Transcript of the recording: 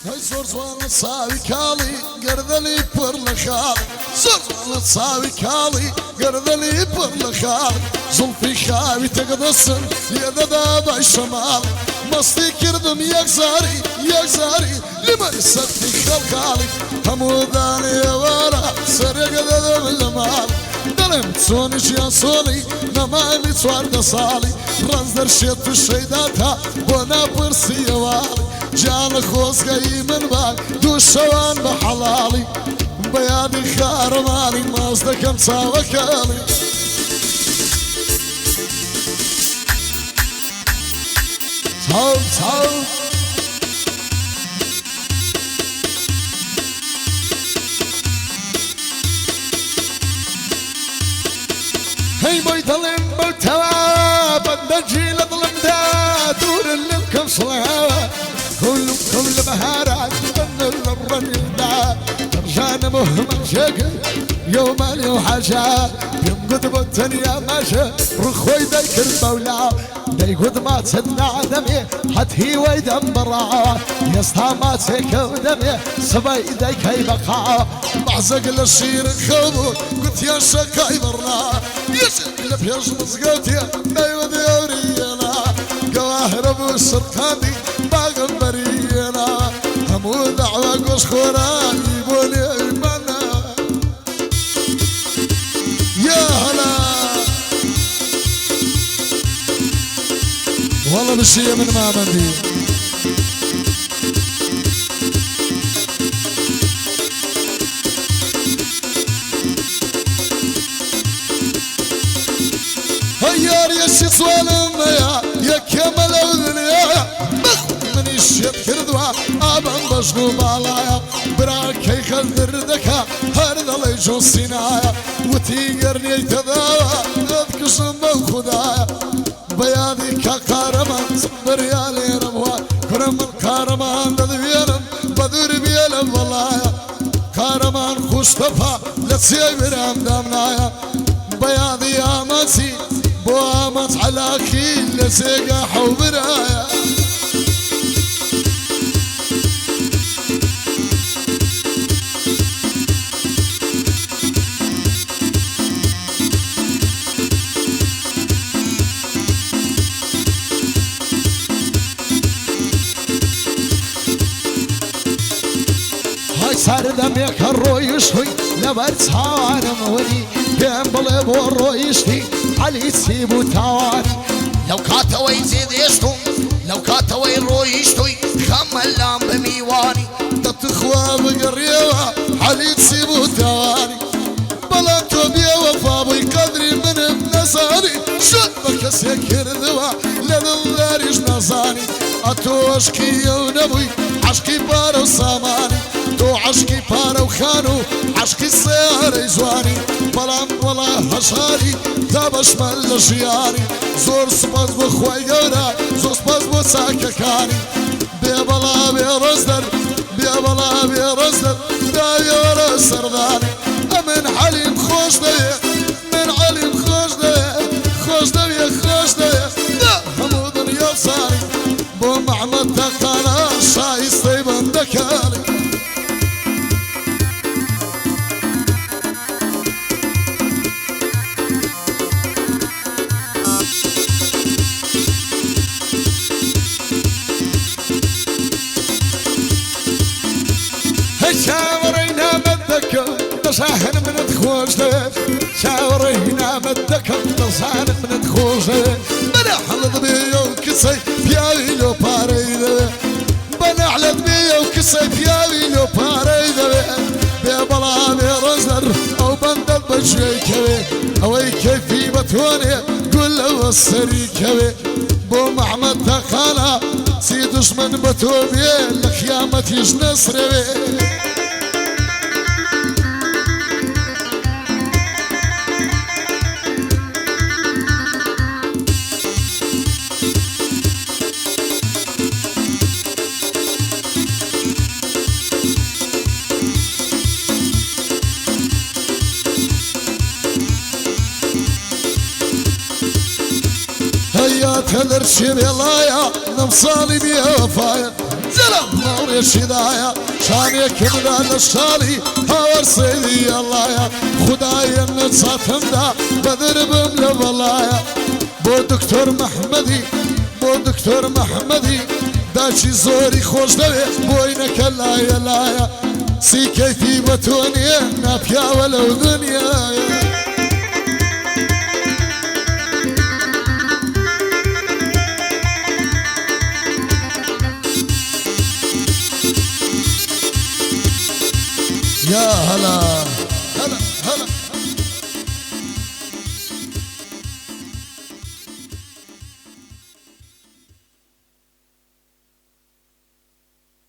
زۆر جوانە چاوی کاڵی گەردەلی پڕ لە خاڵ زۆر جوانە چاوی کاڵی گەردەلی پڕ لە خاڵ زوڵفی خاوی تەگەدەسن لێدەدا بای شەماڵ مەستی کردم یەکزاری لێمەی سەرتی خەڵکاڵی هەموو دانێوارە سەرێگە دەدەم لە ماڵ دەڵێم چۆنیشیان سۆڵی نەمانی چواردە ساڵی ڕەنج دەرشێت تووشەیداتا بۆ ناپرسی ئەواڵی جانە خۆزگەی من بای دوو شەوان بە حەڵاڵی بە یادی خارەمانی ماز دەکەم چاوەکەڵی چاو هەی بۆی دەڵێم بەوتەوە بەندەجی لە دڵمدا دوورن لەم کەم سڵاوە كل بهارات من الرنيدا رجعنا مهمل شكل يوماني وحاجة يوم قد بطنيا ماشي رخوي دايك المولى دايقود ما تسدنا عدمي حد هي ويدم برا يسطا ما تسيكو دمي سباي دايك هاي بقى بعزق للشير خبور قلت يا شكاي برا يشكل في يجمز قلتي ايوه ديورينا قواهر ابو السرقاني باقم برينا همو دعوة قوش خوران يبوني ايمانا يا هلا والله بشي من ما مندي هيار يا شي صوالم يا كمال اذنيا من الشيط كردوا ابن بشنو بالايا براكي خذر دكا هرد الله يجو سينايا وتيقرني تذاوى اذكشن بخدايا بيادي كقارمان صبر يا لين ابوال كرم القارمان دذبيرم بدور بيلم والله قارمان خوش تفا لتسيبر امدامنايا بيادي امانسي بو امانس على خيل لسيقا حوبرايا سردمك الرويشتي لبرت هانم ولي بين بلب الرويشتي علي تسيبو تاواني لو كاتوي زيد يشتو لو كاتوي رويشتي خمل لام بميواني تتخوى بقريوة علي تسيبو تاواني بلانتو بيوة فابي قدري من بنساني شبك سكر ذوا للغاريش نصاني اتوشكي ونبوي عشقي بارو ساماني تو عشقي بارو خانو عشقي سياري زواني بلام والله هشاري تابش مل جياني زور سباز بخواي قورا زور سباز بساككاني بيبلا بيرزدر بيبلا بيرزدر داي ورا سرداني من حليم خوش دي من عليم خوش دي خوش دي خوش دي همو دنيا صاري بو معمد تقانا شايستي بندكالي شاورينا مدك تصاهن من تخوش شاورينا مدك تصاهن من تخوش بنحلض بيو كسي بياوي لو باريد بنحلض بيو كسي بياوي لو باريد بيبلا بيرزر او بندل بشي كوي اوي كيفي بتوني قول له السري كوي بو محمد تقالا سيدش من بتوبي لخيامة يجنسري هيا تذر شبلايا نمصالي بيا وفايا زلم نور شدايا شانك من الشالي هاور سيدي الله يا خداي النصاتم دا بضرب لبلايا بو دكتور محمدي بو دكتور محمدي داشي زوري خوش دوي بوينك اللايا لايا سي كيفي بتوني نابيا ولو دنيا يا هلا هلا هلا